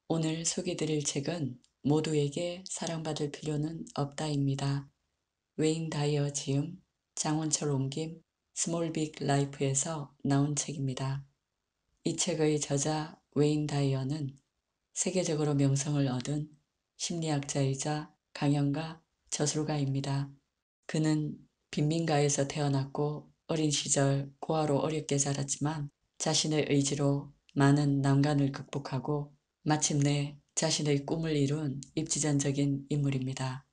오늘 소개드릴 책은 모두에게 사랑받을 필요는 없다입니다. 웨인 다이어 지음, 장원철 옮김, 스몰 빅 라이프에서 나온 책입니다. 이 책의 저자 웨인 다이어는 세계적으로 명성을 얻은 심리학자이자 강연가, 저술가입니다. 그는 빈민가에서 태어났고 어린 시절 고아로 어렵게 자랐지만 자신의 의지로 많은 난관을 극복하고 마침내 자신의 꿈을 이룬 입지전적인 인물입니다.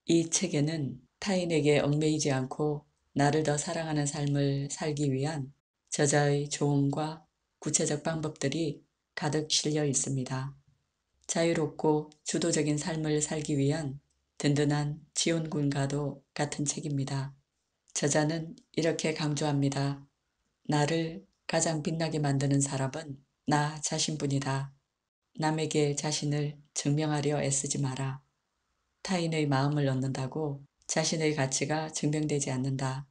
이 책에는 타인에게 얽매이지 않고 나를 더 사랑하는 삶을 살기 위한 저자의 조언과 구체적 방법들이 가득 실려 있습니다. 자유롭고 주도적인 삶을 살기 위한 든든한 지원군과도 같은 책입니다. 저자는 이렇게 강조합니다. 나를 가장 빛나게 만드는 사람은 나 자신뿐이다. 남에게 자신을 증명하려 애쓰지 마라. 타인의 마음을 얻는다고 자신의 가치가 증명되지 않는다.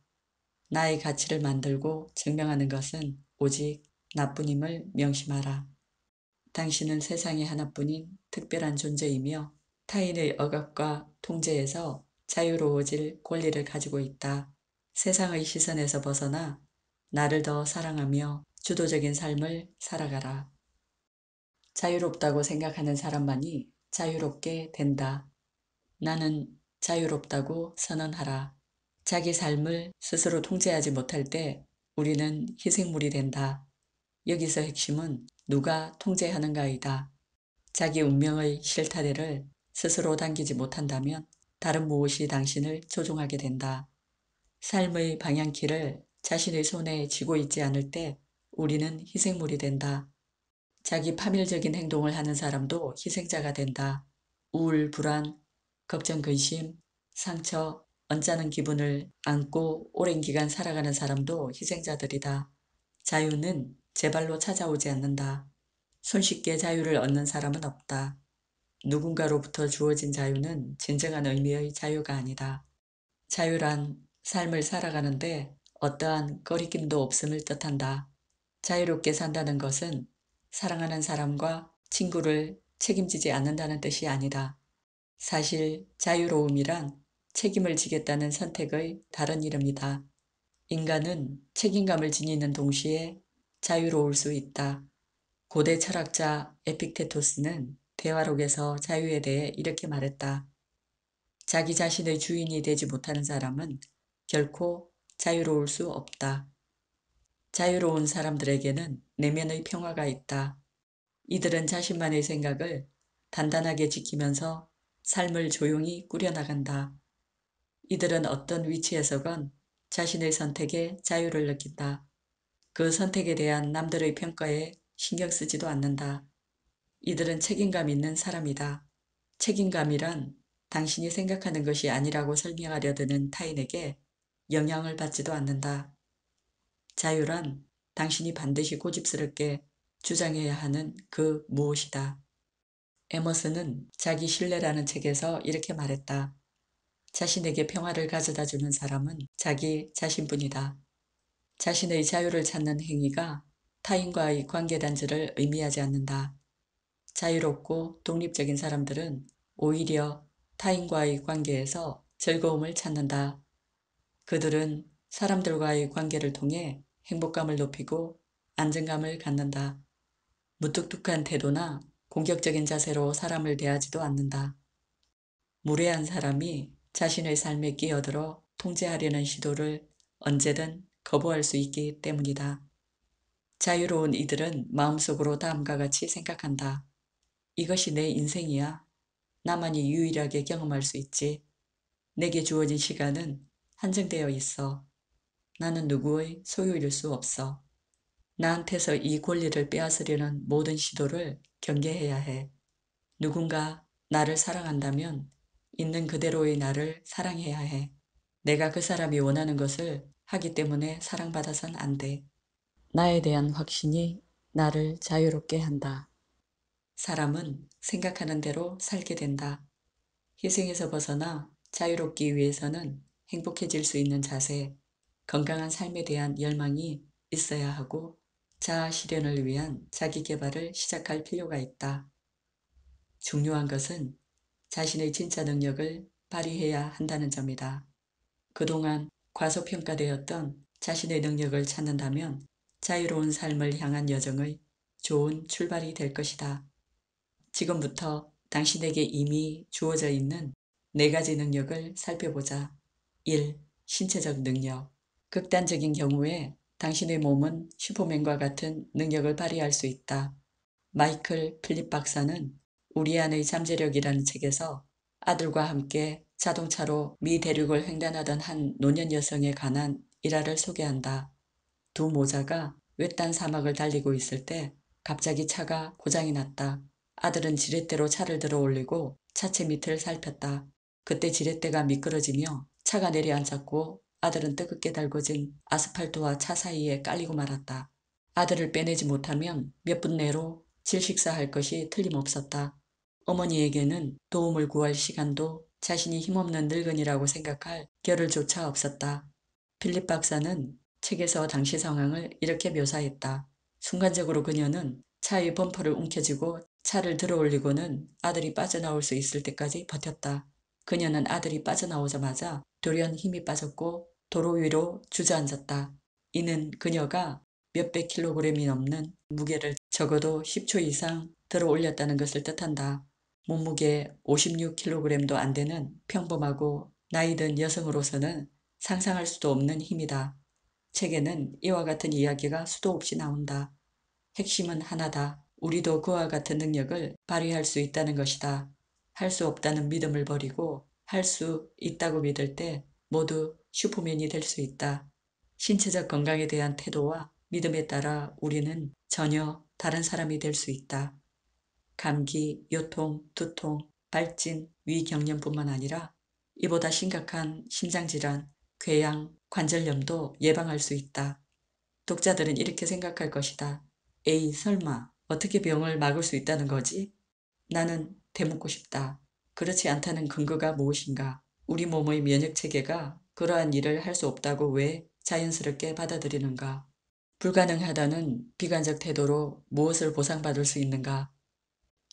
나의 가치를 만들고 증명하는 것은 오직 나뿐임을 명심하라. 당신은 세상에 하나뿐인 특별한 존재이며 타인의 억압과 통제에서 자유로워질 권리를 가지고 있다. 세상의 시선에서 벗어나 나를 더 사랑하며 주도적인 삶을 살아가라. 자유롭다고 생각하는 사람만이 자유롭게 된다. 나는 자유롭다고 선언하라. 자기 삶을 스스로 통제하지 못할 때 우리는 희생물이 된다. 여기서 핵심은 누가 통제하는가이다. 자기 운명의 실타래를 스스로 당기지 못한다면 다른 무엇이 당신을 조종하게 된다. 삶의 방향키를 자신의 손에 쥐고 있지 않을 때 우리는 희생물이 된다. 자기 파멸적인 행동을 하는 사람도 희생자가 된다. 우울, 불안, 걱정, 근심, 상처, 언짢은 기분을 안고 오랜 기간 살아가는 사람도 희생자들이다. 자유는 제 발로 찾아오지 않는다. 손쉽게 자유를 얻는 사람은 없다. 누군가로부터 주어진 자유는 진정한 의미의 자유가 아니다. 자유란 삶을 살아가는데 어떠한 거리낌도 없음을 뜻한다. 자유롭게 산다는 것은 사랑하는 사람과 친구를 책임지지 않는다는 뜻이 아니다. 사실 자유로움이란 책임을 지겠다는 선택의 다른 이름이다. 인간은 책임감을 지니는 동시에 자유로울 수 있다. 고대 철학자 에픽테토스는 대화록에서 자유에 대해 이렇게 말했다. 자기 자신의 주인이 되지 못하는 사람은 결코 자유로울 수 없다. 자유로운 사람들에게는 내면의 평화가 있다. 이들은 자신만의 생각을 단단하게 지키면서 삶을 조용히 꾸려나간다. 이들은 어떤 위치에서건 자신의 선택에 자유를 느낀다. 그 선택에 대한 남들의 평가에 신경 쓰지도 않는다. 이들은 책임감 있는 사람이다. 책임감이란 당신이 생각하는 것이 아니라고 설명하려 드는 타인에게 영향을 받지도 않는다. 자유란 당신이 반드시 고집스럽게 주장해야 하는 그 무엇이다. 에머슨은 자기 신뢰라는 책에서 이렇게 말했다. 자신에게 평화를 가져다 주는 사람은 자기 자신뿐이다. 자신의 자유를 찾는 행위가 타인과의 관계단절을 의미하지 않는다. 자유롭고 독립적인 사람들은 오히려 타인과의 관계에서 즐거움을 찾는다. 그들은 사람들과의 관계를 통해 행복감을 높이고 안정감을 갖는다. 무뚝뚝한 태도나 공격적인 자세로 사람을 대하지도 않는다. 무례한 사람이 자신의 삶에 끼어들어 통제하려는 시도를 언제든 거부할 수 있기 때문이다. 자유로운 이들은 마음속으로 다음과 같이 생각한다. 이것이 내 인생이야. 나만이 유일하게 경험할 수 있지. 내게 주어진 시간은 한정되어 있어. 나는 누구의 소유일 수 없어. 나한테서 이 권리를 빼앗으려는 모든 시도를 경계해야 해. 누군가 나를 사랑한다면 있는 그대로의 나를 사랑해야 해. 내가 그 사람이 원하는 것을 하기 때문에 사랑받아선 안 돼. 나에 대한 확신이 나를 자유롭게 한다. 사람은 생각하는 대로 살게 된다. 희생에서 벗어나 자유롭기 위해서는 행복해질 수 있는 자세, 건강한 삶에 대한 열망이 있어야 하고 자아 실현을 위한 자기 개발을 시작할 필요가 있다. 중요한 것은 자신의 진짜 능력을 발휘해야 한다는 점이다. 그동안 과소평가되었던 자신의 능력을 찾는다면 자유로운 삶을 향한 여정의 좋은 출발이 될 것이다. 지금부터 당신에게 이미 주어져 있는 4가지 능력을 살펴보자. 1. 신체적 능력. 극단적인 경우에 당신의 몸은 슈퍼맨과 같은 능력을 발휘할 수 있다. 마이클 필립 박사는 우리 안의 잠재력이라는 책에서 아들과 함께 자동차로 미 대륙을 횡단하던 한 노년 여성에 관한 일화를 소개한다. 두 모자가 외딴 사막을 달리고 있을 때 갑자기 차가 고장이 났다. 아들은 지렛대로 차를 들어 올리고 차체 밑을 살폈다. 그때 지렛대가 미끄러지며 차가 내려앉았고 아들은 뜨겁게 달궈진 아스팔트와 차 사이에 깔리고 말았다. 아들을 빼내지 못하면 몇 분 내로 질식사할 것이 틀림없었다. 어머니에게는 도움을 구할 시간도 자신이 힘없는 늙은이라고 생각할 겨를조차 없었다. 필립 박사는 책에서 당시 상황을 이렇게 묘사했다. 순간적으로 그녀는 차의 범퍼를 움켜쥐고 차를 들어올리고는 아들이 빠져나올 수 있을 때까지 버텼다. 그녀는 아들이 빠져나오자마자 돌연 힘이 빠졌고 도로 위로 주저앉았다. 이는 그녀가 몇백 킬로그램이 넘는 무게를 적어도 10초 이상 들어 올렸다는 것을 뜻한다. 몸무게 56kg도 안 되는 평범하고 나이든 여성으로서는 상상할 수도 없는 힘이다. 책에는 이와 같은 이야기가 수도 없이 나온다. 핵심은 하나다. 우리도 그와 같은 능력을 발휘할 수 있다는 것이다. 할 수 없다는 믿음을 버리고 할 수 있다고 믿을 때 모두 슈퍼맨이 될 수 있다. 신체적 건강에 대한 태도와 믿음에 따라 우리는 전혀 다른 사람이 될 수 있다. 감기, 요통, 두통, 발진, 위경련뿐만 아니라 이보다 심각한 심장질환, 궤양, 관절염도 예방할 수 있다. 독자들은 이렇게 생각할 것이다. 에이, 설마 어떻게 병을 막을 수 있다는 거지? 나는 되묻고 싶다. 그렇지 않다는 근거가 무엇인가? 우리 몸의 면역체계가 그러한 일을 할 수 없다고 왜 자연스럽게 받아들이는가? 불가능하다는 비관적 태도로 무엇을 보상받을 수 있는가?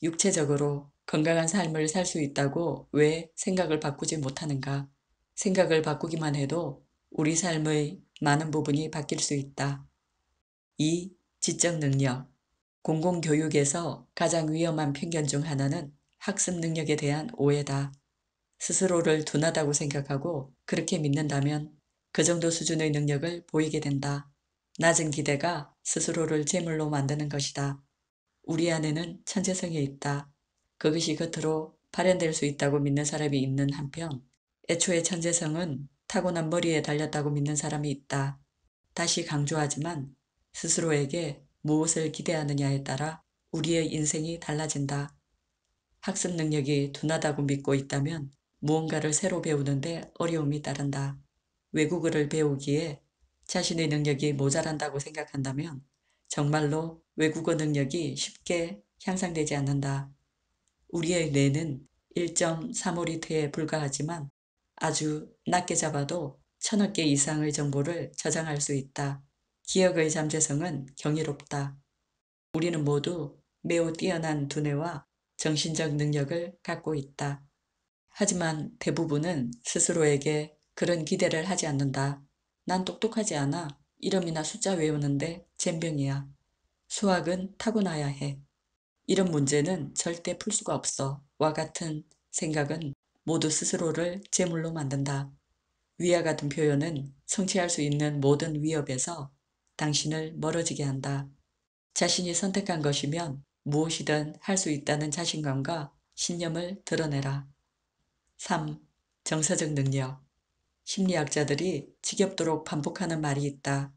육체적으로 건강한 삶을 살 수 있다고 왜 생각을 바꾸지 못하는가? 생각을 바꾸기만 해도 우리 삶의 많은 부분이 바뀔 수 있다. 2. 지적 능력. 공공교육에서 가장 위험한 편견 중 하나는 학습 능력에 대한 오해다. 스스로를 둔하다고 생각하고 그렇게 믿는다면 그 정도 수준의 능력을 보이게 된다. 낮은 기대가 스스로를 제물로 만드는 것이다. 우리 안에는 천재성이 있다. 그것이 겉으로 발현될 수 있다고 믿는 사람이 있는 한편 애초에 천재성은 타고난 머리에 달렸다고 믿는 사람이 있다. 다시 강조하지만 스스로에게 무엇을 기대하느냐에 따라 우리의 인생이 달라진다. 학습 능력이 둔하다고 믿고 있다면 무언가를 새로 배우는데 어려움이 따른다. 외국어를 배우기에 자신의 능력이 모자란다고 생각한다면 정말로 외국어 능력이 쉽게 향상되지 않는다. 우리의 뇌는 1.35리터에 불과하지만 아주 낮게 잡아도 1000억 개 이상의 정보를 저장할 수 있다. 기억의 잠재성은 경이롭다. 우리는 모두 매우 뛰어난 두뇌와 정신적 능력을 갖고 있다. 하지만 대부분은 스스로에게 그런 기대를 하지 않는다. 난 똑똑하지 않아. 이름이나 숫자 외우는데 젬병이야. 수학은 타고나야 해. 이런 문제는 절대 풀 수가 없어. 와 같은 생각은 모두 스스로를 제물로 만든다. 위와 같은 표현은 성취할 수 있는 모든 위협에서 당신을 멀어지게 한다. 자신이 선택한 것이면 무엇이든 할 수 있다는 자신감과 신념을 드러내라. 3. 정서적 능력. 심리학자들이 지겹도록 반복하는 말이 있다.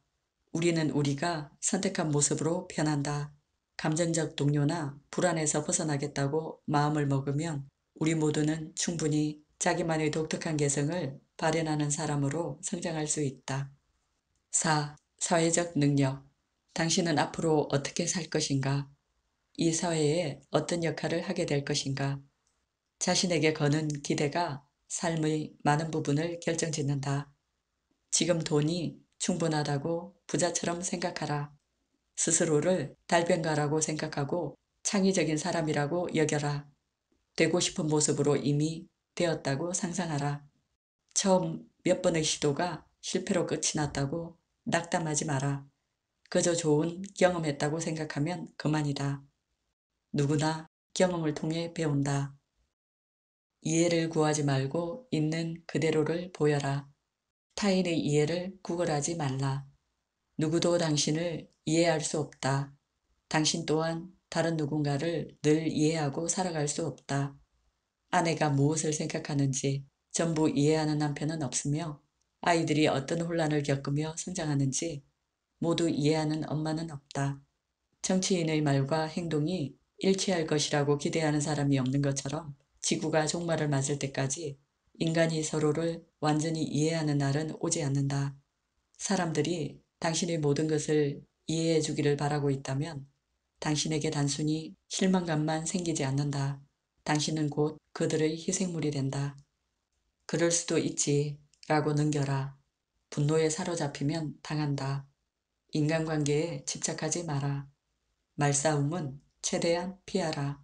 우리는 우리가 선택한 모습으로 변한다. 감정적 동요나 불안에서 벗어나겠다고 마음을 먹으면 우리 모두는 충분히 자기만의 독특한 개성을 발현하는 사람으로 성장할 수 있다. 4. 사회적 능력. 당신은 앞으로 어떻게 살 것인가? 이 사회에 어떤 역할을 하게 될 것인가? 자신에게 거는 기대가 삶의 많은 부분을 결정짓는다. 지금 돈이 충분하다고 부자처럼 생각하라. 스스로를 달변가라고 생각하고 창의적인 사람이라고 여겨라. 되고 싶은 모습으로 이미 되었다고 상상하라. 처음 몇 번의 시도가 실패로 끝이 났다고 낙담하지 마라. 그저 좋은 경험했다고 생각하면 그만이다. 누구나 경험을 통해 배운다. 이해를 구하지 말고 있는 그대로를 보여라. 타인의 이해를 구걸하지 말라. 누구도 당신을 이해할 수 없다. 당신 또한 다른 누군가를 늘 이해하고 살아갈 수 없다. 아내가 무엇을 생각하는지 전부 이해하는 남편은 없으며 아이들이 어떤 혼란을 겪으며 성장하는지 모두 이해하는 엄마는 없다. 정치인의 말과 행동이 일치할 것이라고 기대하는 사람이 없는 것처럼 지구가 종말을 맞을 때까지 인간이 서로를 완전히 이해하는 날은 오지 않는다. 사람들이 당신의 모든 것을 이해해 주기를 바라고 있다면 당신에게 단순히 실망감만 생기지 않는다. 당신은 곧 그들의 희생물이 된다. 그럴 수도 있지 라고 넘겨라. 분노에 사로잡히면 당한다. 인간관계에 집착하지 마라. 말싸움은 최대한 피하라.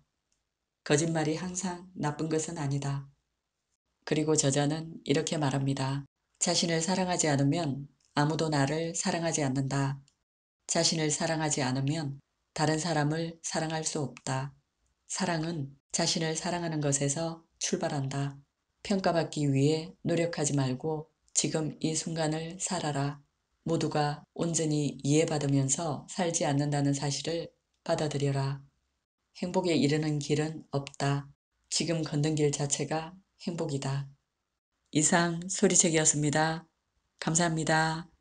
거짓말이 항상 나쁜 것은 아니다. 그리고 저자는 이렇게 말합니다. 자신을 사랑하지 않으면 아무도 나를 사랑하지 않는다. 자신을 사랑하지 않으면 다른 사람을 사랑할 수 없다. 사랑은 자신을 사랑하는 것에서 출발한다. 평가받기 위해 노력하지 말고 지금 이 순간을 살아라. 모두가 온전히 이해받으면서 살지 않는다는 사실을 받아들여라. 행복에 이르는 길은 없다. 지금 걷는 길 자체가 행복이다. 이상 소리책이었습니다. 감사합니다.